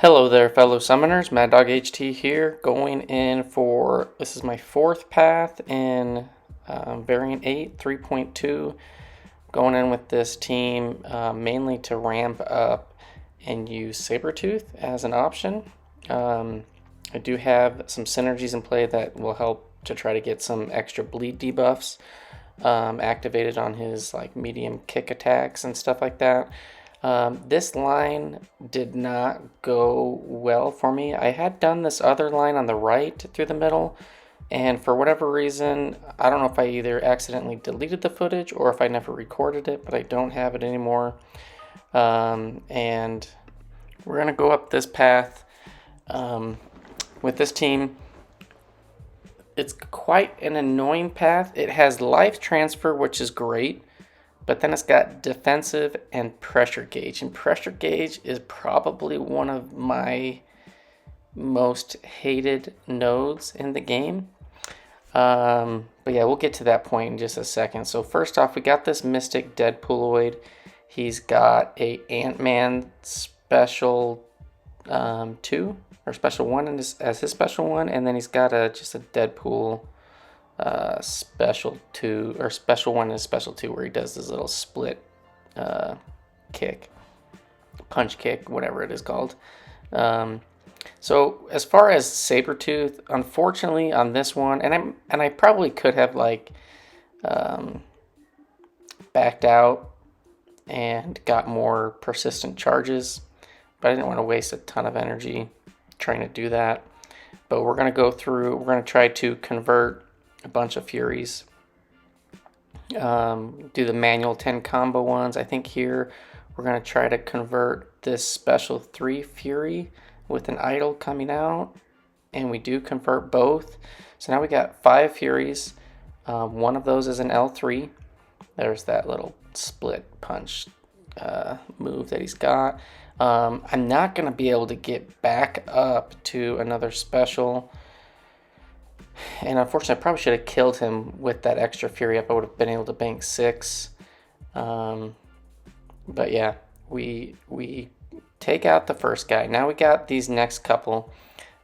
Hello there, fellow summoners. Mad Dog HT here, going in for this is my fourth path in variant 8 3.2. Going in with this team mainly to ramp up and use Sabretooth as an option. I do have some synergies in play that will help to try to get some extra bleed debuffs activated on his like medium kick attacks and stuff like that. This line did not go well for me. I had done this other line on the right through the middle, and for whatever reason, I don't know if I either accidentally deleted the footage or if I never recorded it, but I don't have it anymore. And we're going to go up this path with this team. It's quite an annoying path. It has life transfer, which is great. But then it's got defensive and pressure gauge. And pressure gauge is probably one of my most hated nodes in the game. But yeah, we'll get to that point in just a second. So first off, we got this Mystic Deadpooloid. He's got a Ant-Man special 2 or special 1 as his special 1. And then he's got just a Deadpool special 2 or special 1 and special 2 where he does this little split kick, punch kick, whatever it is called. So as far as Sabretooth, unfortunately on this one, and I probably could have like backed out and got more persistent charges, but I didn't want to waste a ton of energy trying to do that. But we're going to go through, we're going to try to convert a bunch of Furies, do the manual 10 combo ones. I think here we're going to try to convert this special 3 Fury with an idol coming out, and we do convert both. So now we got 5 Furies. One of those is an L3. There's that little split punch move that he's got. I'm not going to be able to get back up to another special. And unfortunately, I probably should have killed him with that extra Fury up. I would have been able to bank 6. But yeah, we take out the first guy. Now we got these next couple.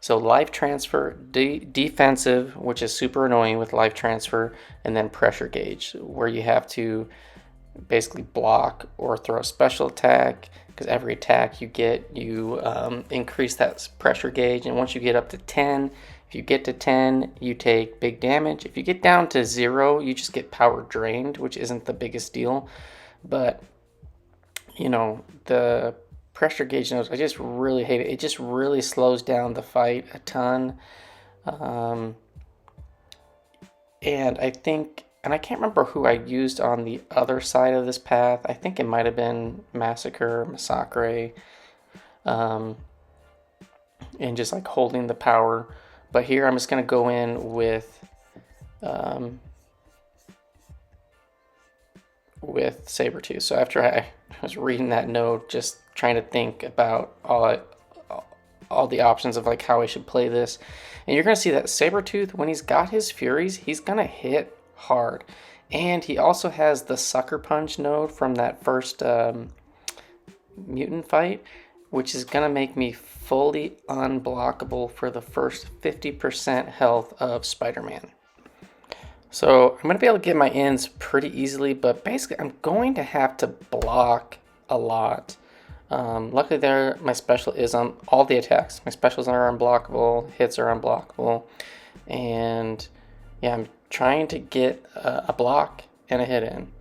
So life transfer, defensive, which is super annoying with life transfer, and then pressure gauge, where you have to basically block or throw a special attack, because every attack you get, you increase that pressure gauge. And once you get up to 10, if you get to 10, you take big damage. If you get down to 0, you just get power drained, which isn't the biggest deal. But, you know, the pressure gauge nodes, I just really hate it. It just really slows down the fight a ton. And I think, and I can't remember who I used on the other side of this path. I think it might have been Masacre, and just like holding the power. But here I'm just going to go in with Sabretooth. So after I was reading that note, just trying to think about all the options of like how I should play this. And you're going to see that Sabretooth, when he's got his Furies, he's going to hit hard. And he also has the Sucker Punch node from that first Mutant fight, which is going to make me fully unblockable for the first 50% health of Spiderman. So I'm going to be able to get my ends pretty easily, but basically I'm going to have to block a lot. Luckily there, my special is on all the attacks. My specials are unblockable, hits are unblockable, and yeah, I'm trying to get a block and a hit in.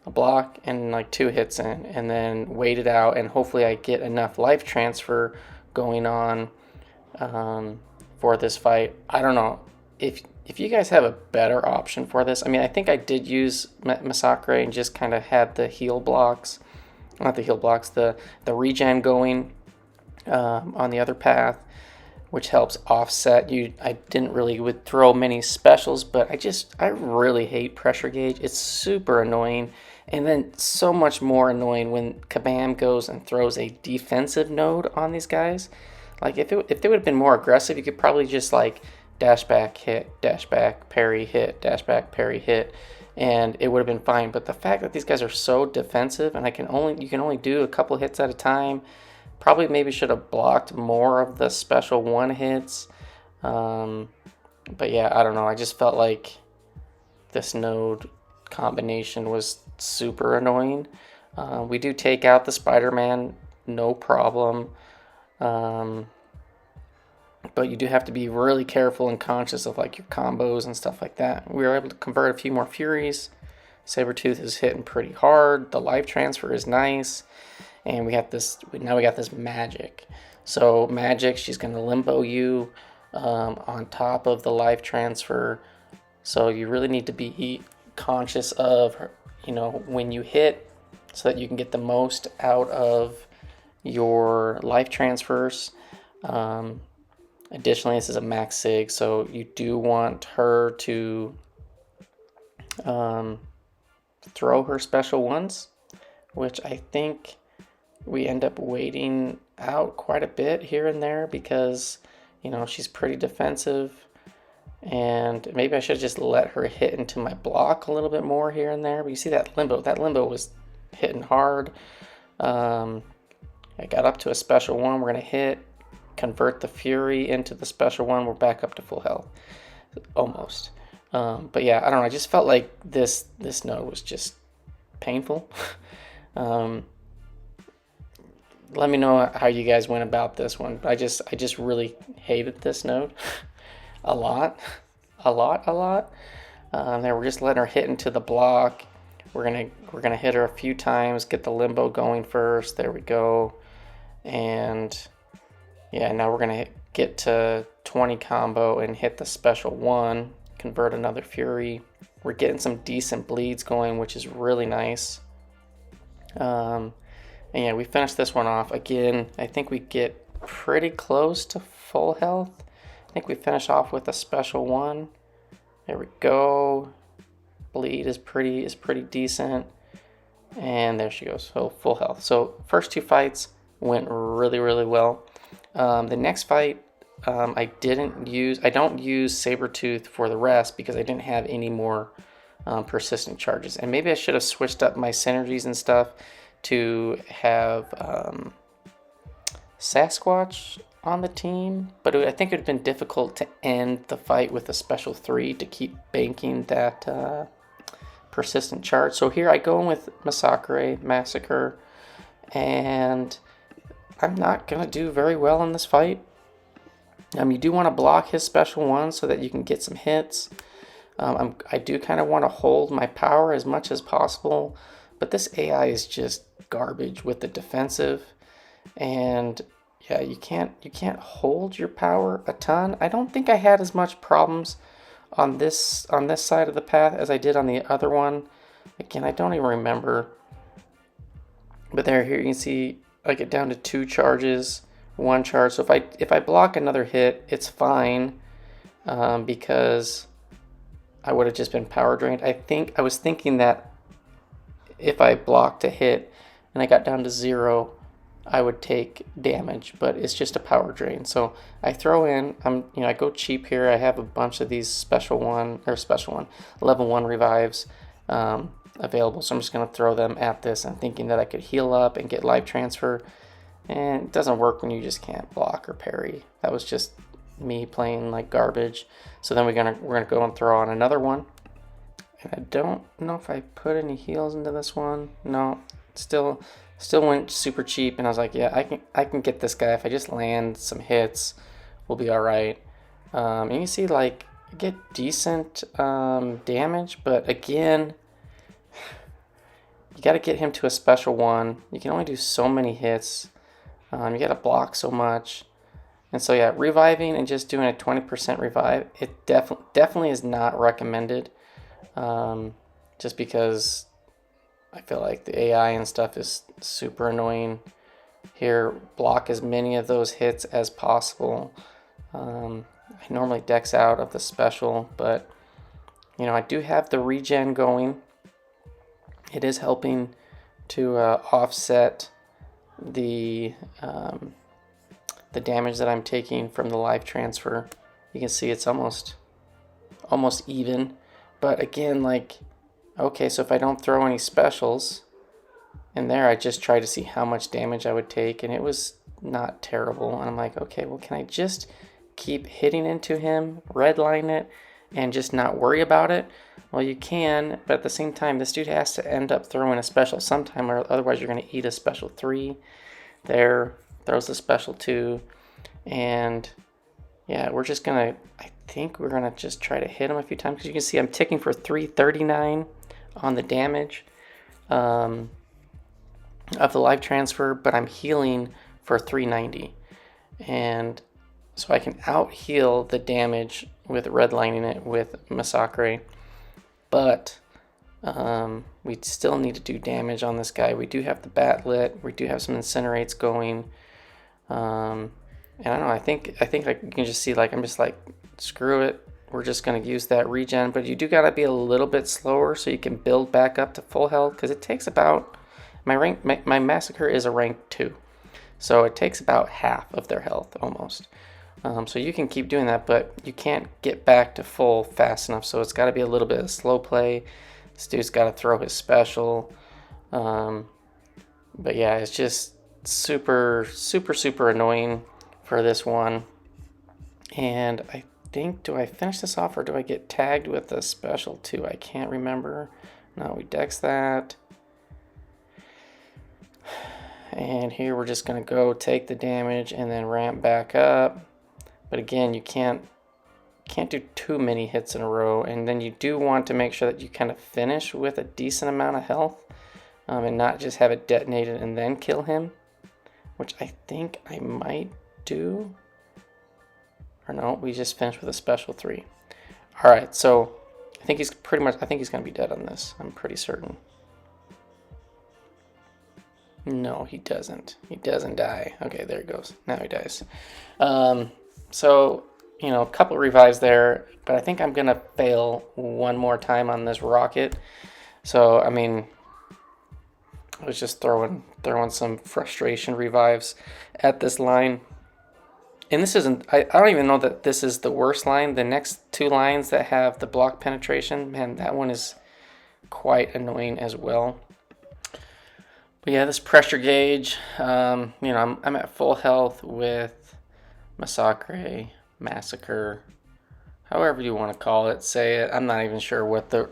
A block and like 2 hits in, and then wait it out, and hopefully I get enough life transfer going on for this fight. I don't know if you guys have a better option for this. I mean, I think I did use Masacre and just kind of had the heal blocks, not the heal blocks, the regen going on the other path, which helps offset you. I didn't really throw many specials, but I really hate pressure gauge. It's super annoying. And then so much more annoying when Kabam goes and throws a defensive node on these guys. Like if they would have been more aggressive, you could probably just like dash back, hit, dash back, parry, hit, dash back, parry, hit, and it would have been fine. But the fact that these guys are so defensive and you can only do a couple hits at a time, Probably maybe should have blocked more of the special 1 hits. But yeah, I don't know. I just felt like this node combination was super annoying. We do take out the Spider-Man, no problem. But you do have to be really careful and conscious of like your combos and stuff like that. We were able to convert a few more Furies. Sabretooth is hitting pretty hard. The life transfer is nice. And we got this Magik. So Magik, she's going to limbo you on top of the life transfer. So you really need to be conscious of, when you hit, so that you can get the most out of your life transfers. Additionally, this is a max sig, so you do want her to throw her special ones, which I think we end up waiting out quite a bit here and there because, she's pretty defensive. And maybe I should just let her hit into my block a little bit more here and there. But you see that limbo. That limbo was hitting hard. I got up to a special 1. We're going to hit, convert the Fury into the special 1. We're back up to full health. Almost. But yeah, I don't know. I just felt like this node was just painful. Let me know how you guys went about this one. I just really hated this node a lot. There we're just letting her hit into the block. We're gonna hit her a few times, get the limbo going first. There we go. And yeah, now we're gonna get to 20 combo and hit the special 1, convert another Fury. We're getting some decent bleeds going, which is really nice. And yeah, we finished this one off. Again, I think we get pretty close to full health. I think we finish off with a special 1. There we go. Bleed is pretty decent. And there she goes. So full health. So first 2 fights went really, really well. The next fight, I don't use Sabretooth for the rest because I didn't have any more persistent charges. And maybe I should have switched up my synergies and stuff to have Sasquatch on the team, but I think it would have been difficult to end the fight with a special 3 to keep banking that persistent charge. So here I go in with Masacre, and I'm not going to do very well in this fight. You do want to block his special 1 so that you can get some hits. I do kind of want to hold my power as much as possible, but this AI is just garbage with the defensive, and yeah, you can't hold your power a ton. I don't think I had as much problems on this side of the path as I did on the other one. Again, I don't even remember. But here you can see I get down to 2 charges, 1 charge. So if I block another hit, it's fine because I would have just been power drained. I was thinking that if I blocked a hit and I got down to 0, I would take damage, but it's just a power drain. So I throw in, I go cheap here. I have a bunch of these level 1 revives available. So I'm just going to throw them at this. I'm thinking that I could heal up and get life transfer. And it doesn't work when you just can't block or parry. That was just me playing like garbage. So then we're gonna go and throw on another one. And I don't know if I put any heals into this one. No, still went super cheap, and I was like, yeah, I can get this guy if I just land some hits. We'll be all right. And you see, like, I get decent damage, but again, you got to get him to a special 1. You can only do so many hits. You got to block so much. And so yeah, reviving and just doing a 20% revive, it definitely is not recommended. Just because I feel like the AI and stuff is super annoying. Here, block as many of those hits as possible. I normally dex out of the special, but I do have the regen going. It is helping to offset the damage that I'm taking from the life transfer. You can see it's almost even. But again, like, okay, so if I don't throw any specials in there, I just try to see how much damage I would take, and it was not terrible. And I'm like, okay, well, can I just keep hitting into him, redline it, and just not worry about it? Well, you can, but at the same time, this dude has to end up throwing a special sometime, or otherwise you're going to eat a special 3. There, throws the special 2, and yeah, we're just going to, I think we're going to just try to hit him a few times, because you can see I'm ticking for 339 on the damage of the life transfer, but I'm healing for 390. And so I can out heal the damage with redlining it with Masacre. But we still need to do damage on this guy. We do have the bat lit. We do have some incinerates going. And I don't know. I think like you can just see, like, I'm just like, screw it. We're just gonna use that regen. But you do gotta be a little bit slower so you can build back up to full health, because it takes about my Massacre is a rank 2, so it takes about half of their health almost. So you can keep doing that, but you can't get back to full fast enough. So it's got to be a little bit of slow play. This dude's got to throw his special. But yeah, it's just super, super, super annoying for this one. And I think, do I finish this off or do I get tagged with a special too? I can't remember. No, we dex that. And here we're just going to go take the damage and then ramp back up. But again, you can't do too many hits in a row, and then you do want to make sure that you kind of finish with a decent amount of health, and not just have it detonated and then kill him, which I think I might do. Or no, we just finished with a special 3. All right, so I think he's going to be dead on this. I'm pretty certain. No, he doesn't. He doesn't die. Okay, there he goes. Now he dies. So, you know, a couple revives there, but I think I'm going to fail one more time on this rocket. So, I mean, I was just throwing some frustration revives at this line. And this isn't, I don't even know that this is the worst line. The next 2 lines that have the block penetration, man, that one is quite annoying as well. But yeah, this pressure gauge, you know, I'm at full health with Masacre, Massacre, however you want to call it, say it. I'm not even sure what the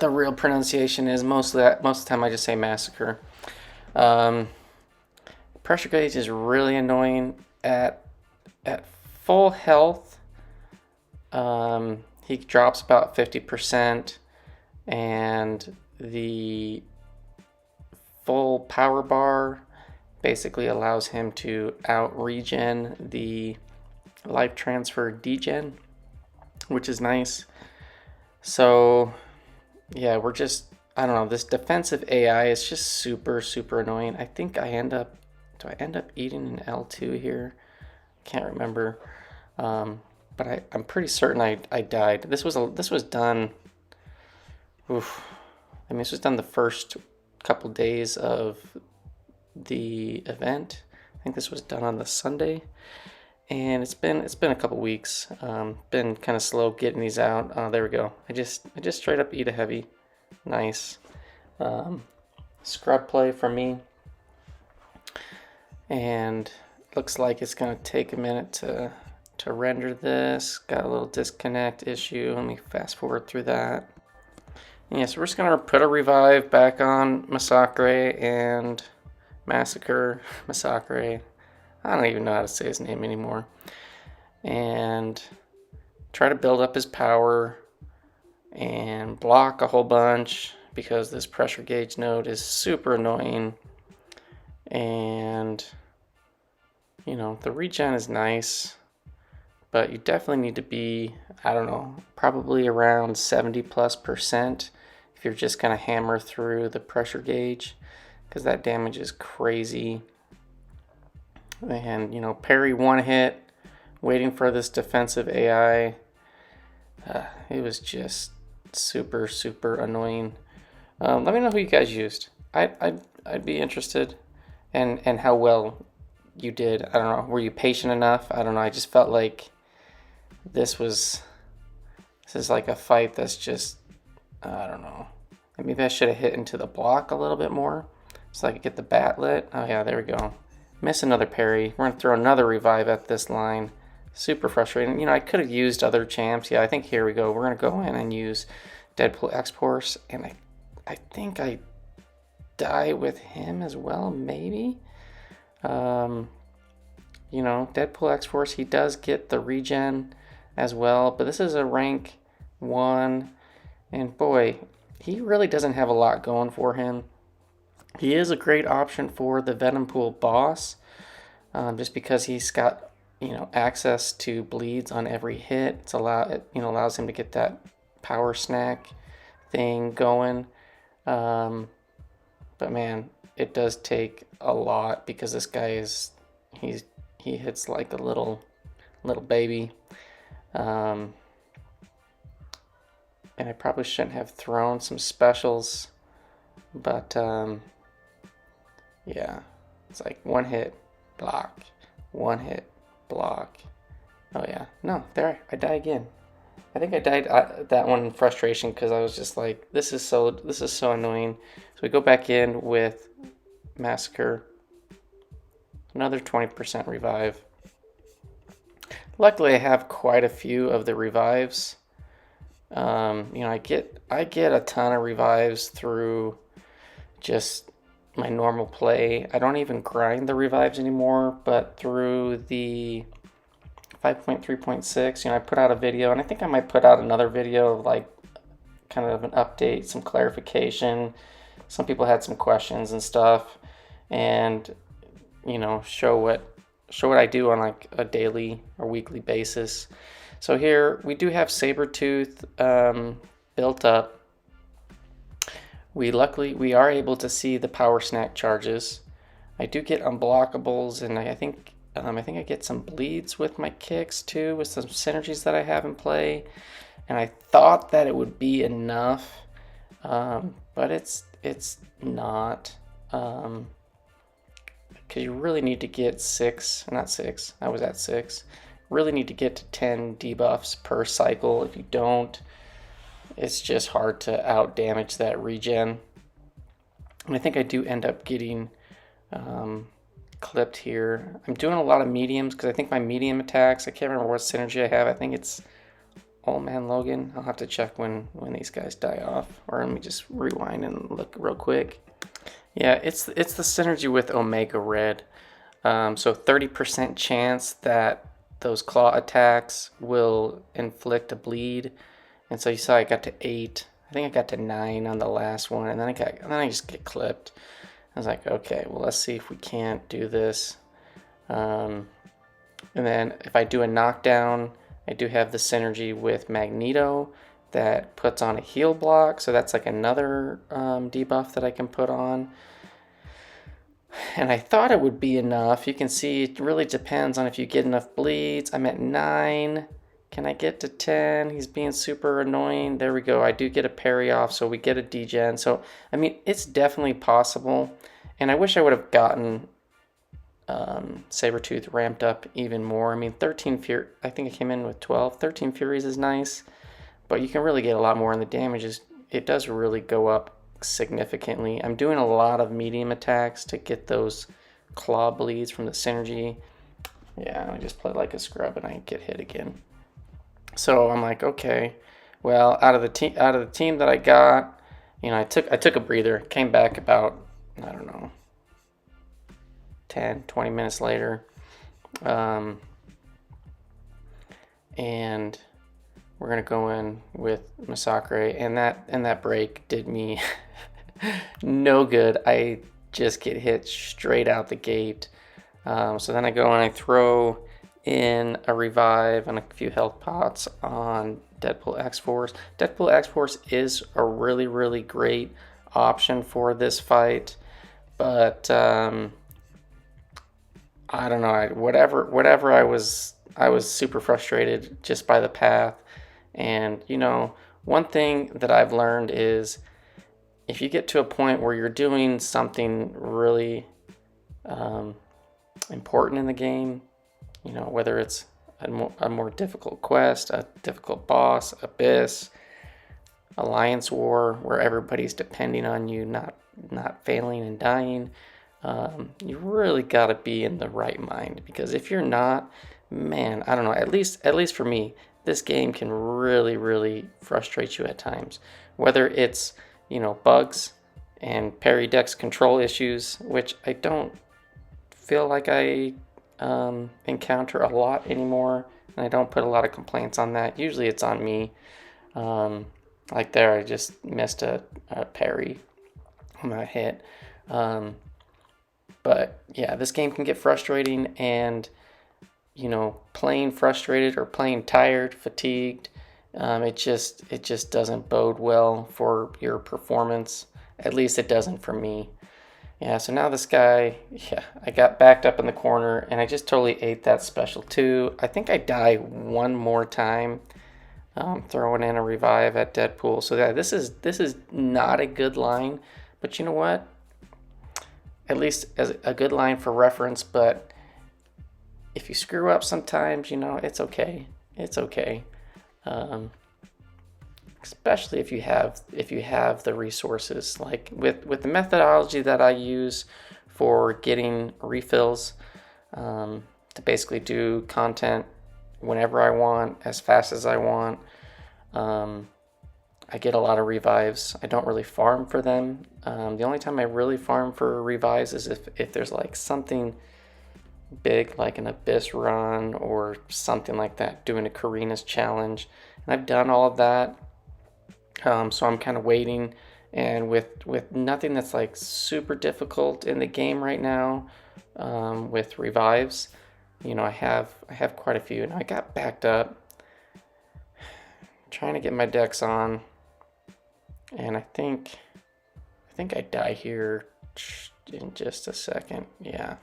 real pronunciation is. Most of the time I just say Massacre. Pressure gauge is really annoying at full health. He drops about 50%, and the full power bar basically allows him to out regen the life transfer degen, which is nice. So yeah, we're just, I don't know, this defensive AI is just super, super annoying. I think do I end up eating an L2 here? Can't remember. But I'm pretty certain I died. This was done, oof. I mean, this was done the first couple days of the event. I think this was done on the Sunday. And it's been a couple weeks. Been kind of slow getting these out. There we go. I just straight up eat a heavy. Nice. Scrub play for me. And looks like it's gonna take a minute to render this. Got a little disconnect issue. Let me fast forward through that. And yeah, so we're just gonna put a revive back on Masacre and Massacre. Masacre. I don't even know how to say his name anymore. And try to build up his power and block a whole bunch, because this pressure gauge node is super annoying. And, you know, the regen is nice, but you definitely need to be, I don't know, probably around 70+% if you're just going to hammer through the pressure gauge, because that damage is crazy. And, you know, parry one hit, waiting for this defensive AI. It was just super, super annoying. Let me know who you guys used. I'd be interested, and how well you did. I don't know. Were you patient enough? I don't know. I just felt like this is like a fight that's just, I don't know. Maybe I should have hit into the block a little bit more so I could get the bat lit. Oh yeah, there we go. Miss another parry. We're gonna throw another revive at this line. Super frustrating. You know, I could have used other champs. Yeah, I think here we go. We're gonna go in and use Deadpool X-Force, and I think I die with him as well, maybe. You know, Deadpool X-Force, he does get the regen as well, but this is a rank 1, and boy, he really doesn't have a lot going for him. He is a great option for the Venompool boss, just because he's got, you know, access to bleeds on every hit. It allows him to get that power snack thing going. But man, it does take a lot because this guy he hits like a little baby. And I probably shouldn't have thrown some specials, but yeah, it's like one hit, block, one hit, block. Oh yeah, no, there I die again. I think I died that one in frustration because I was just like, this is so annoying. So we go back in with Masacre. Another 20% revive. Luckily, I have quite a few of the revives. You know, I get a ton of revives through just my normal play. I don't even grind the revives anymore, but through the 5.3.6, you know, I put out a video, and I think I might put out another video of like kind of an update, some clarification. Some people had some questions and stuff, and you know, show what I do on like a daily or weekly basis. So here we do have Sabretooth built up. We are able to see the power snack charges. I do get unblockables, and I think I get some bleeds with my kicks too, with some synergies that I have in play. And I thought that it would be enough, but it's not. Because you really need to get I was at 6. Really need to get to 10 debuffs per cycle. If you don't, it's just hard to out damage that regen. And I think I do end up getting clipped here. I'm doing a lot of mediums because I think my medium attacks, I can't remember what synergy I have. I think it's Old Man Logan. I'll have to check when these guys die off. Or let me just rewind and look real quick. Yeah, it's the synergy with Omega Red. So 30% chance that those claw attacks will inflict a bleed. And so you saw I got to 8. I think I got to 9 on the last one, and then I just get clipped. I was like, okay, well, let's see if we can't do this. And then if I do a knockdown, I do have the synergy with Magneto that puts on a heal block, so that's like another debuff that I can put on. And I thought it would be enough. You can see it really depends on if you get enough bleeds. I'm at 9. Can I get to 10? He's being super annoying. There we go. I do get a parry off, so we get a degen. So, I mean, it's definitely possible. And I wish I would have gotten Sabretooth ramped up even more. I mean, 13 Fury, I think I came in with 12. 13 Furies is nice, but you can really get a lot more, and the damage it does really go up significantly. I'm doing a lot of medium attacks to get those claw bleeds from the synergy. Yeah, I just play like a scrub and I get hit again. So I'm like, okay, well, out of the team that I got, you know, I took a breather, came back about, I don't know, 10, 20 minutes later. And we're gonna go in with Masacre, and that break did me no good. I just get hit straight out the gate. So then I go and I throw in a revive and a few health pots on Deadpool X-Force. Deadpool X-Force is a really, really great option for this fight, but I don't know. Whatever. I was super frustrated just by the path. And, you know, one thing that I've learned is if you get to a point where you're doing something really important in the game, you know, whether it's a more difficult quest, a difficult boss, Abyss, Alliance War, where everybody's depending on you not failing and dying, You really got to be in the right mind, because if you're not, man, I don't know, at least for me, this game can really frustrate you at times. Whether it's, bugs and parry dex control issues, which I don't feel like I encounter a lot anymore, and I don't put a lot of complaints on that. Usually it's on me. Like there, I just missed a parry on that hit. But yeah, this game can get frustrating, and playing frustrated or playing tired, fatigued, it just doesn't bode well for your performance. At least it doesn't for me. Yeah, so now this guy, yeah, I got backed up in the corner, and I just totally ate that special too. I think I die one more time, throwing in a revive at Deadpool. So yeah, this is not a good line, but you know what? At least as a good line for reference. But if you screw up sometimes, it's okay. It's okay. Especially if you have the resources, like with the methodology that I use for getting refills, to basically do content whenever I want, as fast as I want. I get a lot of revives. I don't really farm for them. The only time I really farm for revives is if there's like something big, like an Abyss run or something like that, doing a Karina's challenge. And I've done all of that. So I'm kind of waiting, and with nothing that's like super difficult in the game right now, with revives, I have quite a few, and I got backed up trying to get my decks on, and I think I die here in just a second. Yeah,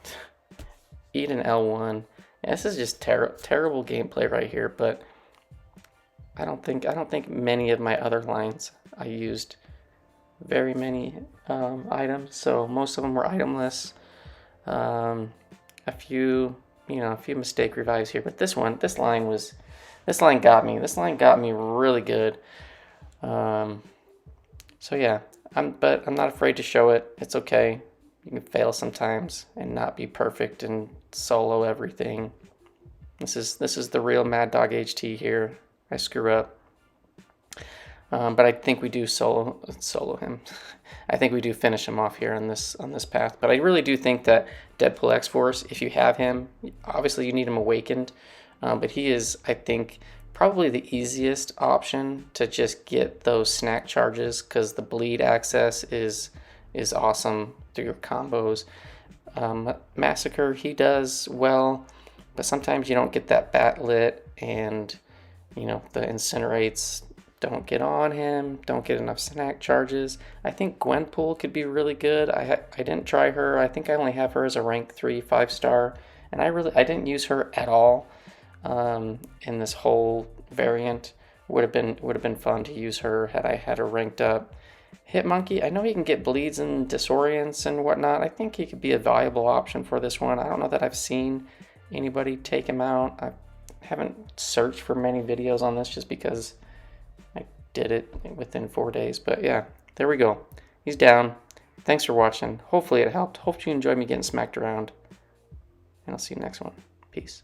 eat an L1. Yeah, this is just terrible gameplay right here, but I don't think many of my other lines I used very many items, so most of them were itemless. A few mistake revives here, but this line got me. This line got me really good. So yeah, I'm not afraid to show it. It's okay. You can fail sometimes and not be perfect and solo everything. This is the real Mad Dog HT here. I screw up, but I think we do solo him. I think we do finish him off here on this path. But I really do think that Deadpool X-Force, if you have him, obviously you need him awakened, but he is, I think, probably the easiest option to just get those snack charges, because the bleed access is awesome through your combos. Masacre, he does well, but sometimes you don't get that bat lit, and the incinerates don't get on him, don't get enough snack charges. I think Gwenpool could be really good. I didn't try her. I think I only have her as a rank 3 5-star, and I didn't use her at all in this whole variant. Would have been fun to use her had I had her ranked up. Hitmonkey, I know he can get bleeds and disorients and whatnot. I think he could be a viable option for this one. I don't know that I've seen anybody take him out. I haven't searched for many videos on this just because I did it within 4 days. But yeah, there we go. He's down. Thanks for watching. Hopefully it helped. Hope you enjoyed me getting smacked around. And I'll see you next one. Peace.